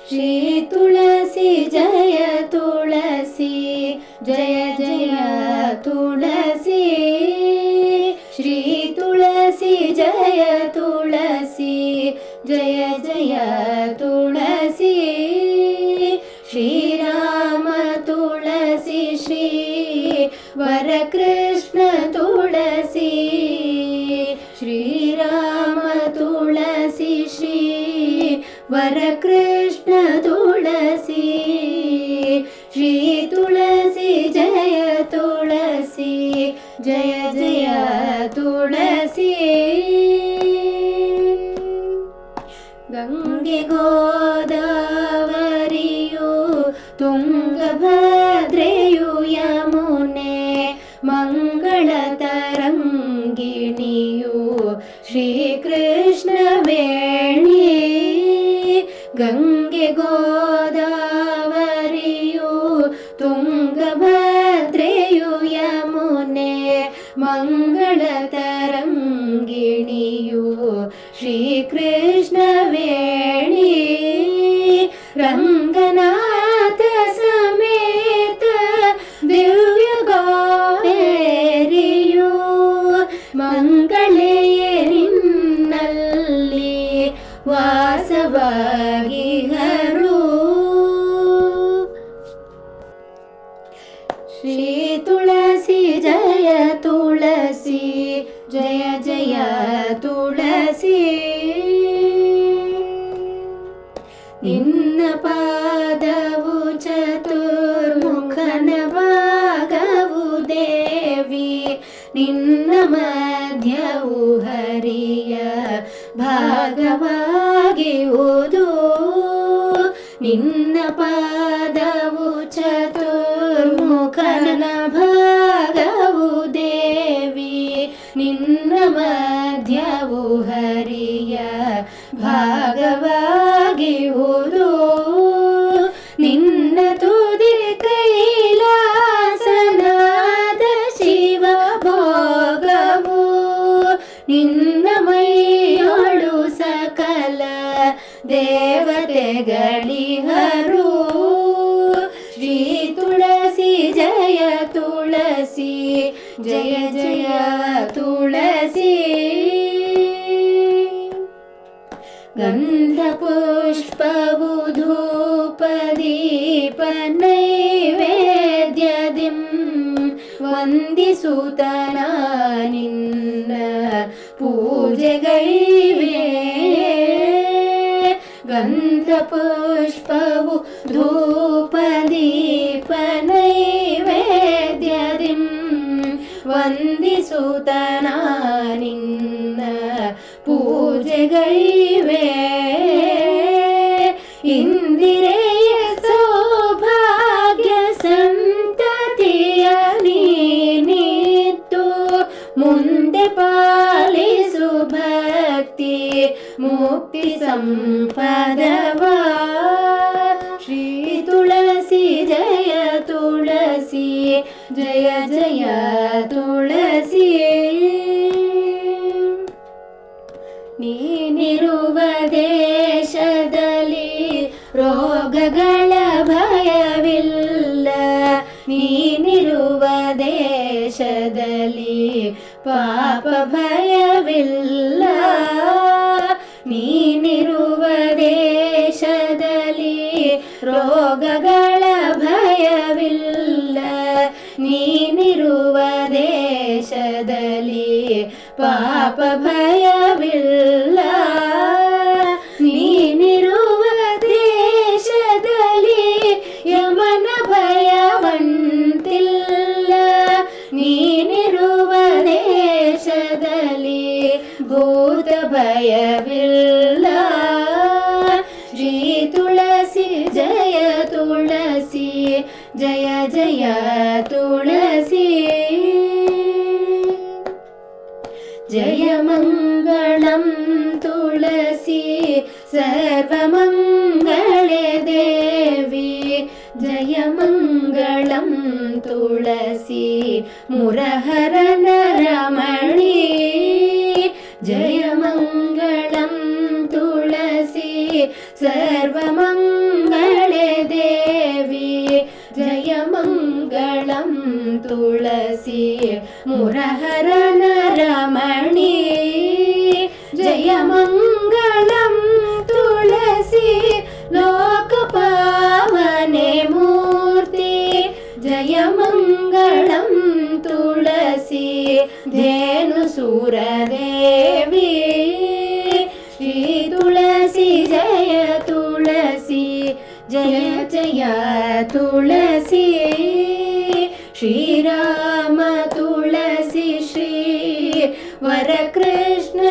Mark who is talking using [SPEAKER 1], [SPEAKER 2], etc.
[SPEAKER 1] श्री तुलसी जय तुलसी जय जय तुलसी श्री तुलसी जय तुलसी जय जय तुलसी श्री राम तुलसी श्री वरकृष्ण तुलसी श्री राम तुलसी श्री वरकृष्ण तुलसी श्री तुलसी जय तुलसी जय जय तुलसी गंगे गोदावरियु ತುಂಗಭದ್ರೆಯು ಯಮುನೆ ಮಂಗಳತರಂಗಿಣಿಯು ಶ್ರೀಕೃಷ್ಣ ವೇಣಿ ಗಂಗೆ ಗೋದಾವರಿಯು ತುಂಗಭದ್ರೆಯು ಯಮುನೆ ಮಂಗಳತರಂಗಿಣಿಯು ಶ್ರೀಕೃಷ್ಣ ವೇಣಿ ರಂಗನಾಥ ಸಮೇತ ದಿವ್ಯ ಗಾವೇರಿಯು ಮಂಗಳೆಯೇ ನಿನ್ನಲ್ಲಿ ವಾಸವಾಗಿ ಹರು ಶ್ರೀ ತುಳಸಿ ಜಯ ತುಳಸಿ ಜಯ ಜಯ ತುಳಸಿ ನಿನ್ನ ಪಾದವು ಚತುರ್ಮುಖನ ಭಾಗವು ದೇವಿ ನಿನ್ನ ಮಧ್ಯವು ಹರಿಯ ಭಾಗವಾಗಿರುವುದು ನಿನ್ನ ಪಾದವು ಚತುರ್ಮುಖನ ಭಾಗವು ದೇವಿ ನಿನ್ನ ಮಧ್ಯವು ಹರಿಯ ಭಾಗವಾಗಿರುವುದು ನಿನ್ನ ತುದಿ ಕೈಲಾಸನಾದ ಶಿವ ಭೋಗವು ನಿನ್ನ ಮೈಯೊಳು ಸಕಲ ದೇವತೆಗಳಿಹರು ಶ್ರೀ ತುಳಸಿ ಜಯ ತುಳಸಿ ಜಯ ಜಯ ತುಳಸಿ ಗಂಧ ಪುಷ್ಪವು ಧೂಪ ದೀಪ ನೈವೇದ್ಯದಿಂ ವಂದಿಸುತ್ತನ ನಿನ್ನ ಪೂಜೆಗೈವೆ ಗಂಧ ಪುಷ್ಪವು ಧೂಪ ದೀಪ ನೈವೇದ್ಯದಿಂ ವಂದಿಸುತ್ತನ ನಿನ್ನ ಪೂಜೆಗೈವೆ ಇಂದಿರೆಯ ಸೌಭಾಗ್ಯ ಸಂತತಿಯ ನೀನಿತ್ತು ಮುಂದೆ ಪಾಲಿಸು ಭಕ್ತಿ ಮುಕ್ತಿ ಸಂಪದವ ಶ್ರೀ ತುಳಸಿ ಜಯ ತುಳಸಿ ಜಯ ಜಯ ತುಳಸಿ ನೀನಿರುವ ದೇಶದಲ್ಲಿ ರೋಗಗಳ ಭಯವಿಲ್ಲ ನೀನಿರುವ ದೇಶದಲ್ಲಿ ಪಾಪ ಭಯವಿಲ್ಲ ನೀನಿರುವ ದೇಶದಲ್ಲಿ ರೋಗಗಳ ಭಯವಿಲ್ಲ ನೀನಿರುವ ದೇಶದಲ್ಲಿ ಪಾಪ ಭಯವಿಲ್ಲ ನೀನಿರುವ ದೇಶದಲ್ಲಿ ಯಮನ ಭಯವಂತಿಲ್ಲ ನೀನಿರುವ ದೇಶದಲ್ಲಿ ಭೂತ ಭಯವಿಲ್ಲ ಶ್ರೀ ತುಳಸಿ ಜಯ ತುಳಸಿ ಜಯ ಜಯ ತುಳಸಿ जय मंगलम तुलसी सर्वमंगले देवी जय मंगलम तुलसी मुरहरन रमणी जय मंगलम तुलसी सर्वमंगले तुलसी मुरहर नरमणि जय मङ्गलं तुलसी लोकपावने मूर्ति जय मङ्गलं तुलसी धेनुसुरदेवी श्री तुलसी जय तुलसी जय जय तुलसी श्रीराम तुलसी श्री वरकृष्ण